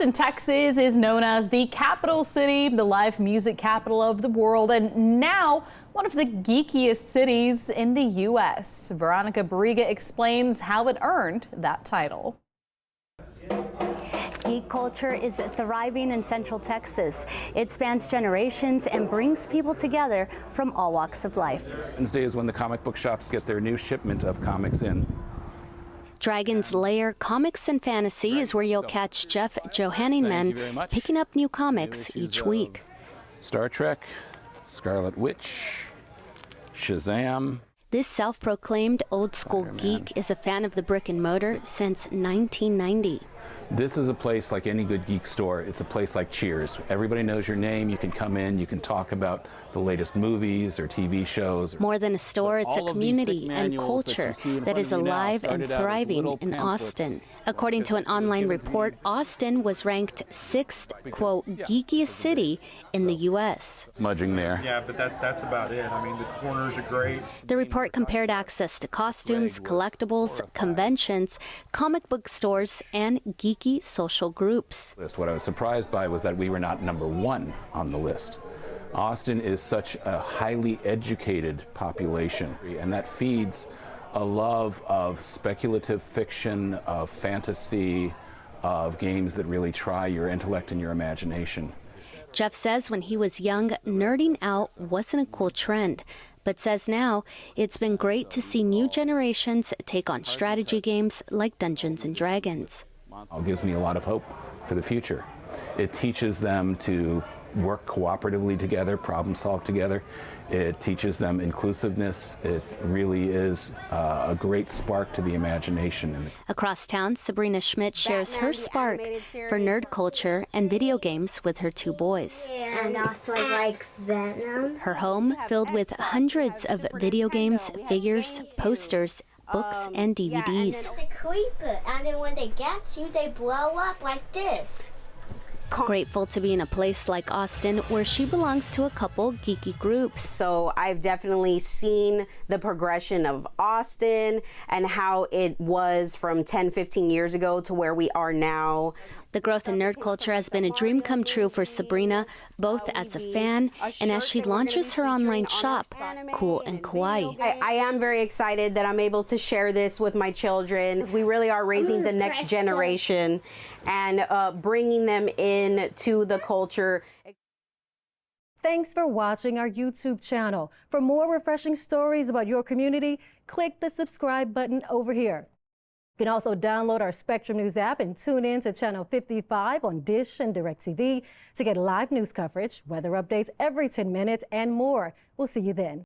Austin, Texas is known as the capital city, the live music capital of the world, and now one of the geekiest cities in the U.S. Veronica Barriga explains how it earned that title. Geek culture is thriving in Central Texas. It spans generations and brings people together from all walks of life. Wednesday is when the comic book shops get their new shipment of comics in. Dragon's Lair Comics and Fantasy is where you'll catch Jeff Johanningman picking up new comics each week. Star Trek, Scarlet Witch, Shazam. This self-proclaimed old-school geek is a fan of the brick and mortar since 1990. This is a place like any good geek store. It's a place like Cheers. Everybody knows your name. You can come in, you can talk about the latest movies or TV shows. More than a store, it's a community and culture that is alive and thriving in Austin. According to an online report, Austin was ranked 6th, quote, geekiest city in the U.S. Smudging there. Yeah, but that's about it. I mean, the corners are great. The report compared access to costumes, collectibles, conventions, comic book stores, and geeky social groups. What I was surprised by was that we were not #1 on the list. Austin is such a highly educated population, and that feeds a love of speculative fiction, of fantasy, of games that really try your intellect and your imagination. Jeff says when he was young, nerding out wasn't a cool trend, but says now it's been great to see new generations take on strategy games like Dungeons and Dragons. It gives me a lot of hope for the future. It teaches them to work cooperatively together, problem solve together. It teaches them inclusiveness. It really is a great spark to the imagination. Across town, Sabrina Schmidt shares her spark for nerd culture and video games with her 2 boys. And also I like Venom. Her home filled with hundreds of video games, figures, posters, books, and DVDs. It's a creeper, and then when they get you, they blow up like this. Grateful to be in a place like Austin where she belongs to a couple geeky groups. So I've definitely seen the progression of Austin and how it was from 10-15 years ago to where we are now. The growth in nerd culture has been a dream come true for Sabrina, both as a fan and as she launches her online shop, Cool and Kawaii. I am very excited that I'm able to share this with my children. We really are raising the next generation and bringing them into the culture. Thanks for watching our YouTube channel. For more refreshing stories about your community, click the subscribe button over here. You can also download our Spectrum News app and tune in to Channel 55 on Dish and DirecTV to get live news coverage, weather updates every 10 minutes, and more. We'll see you then.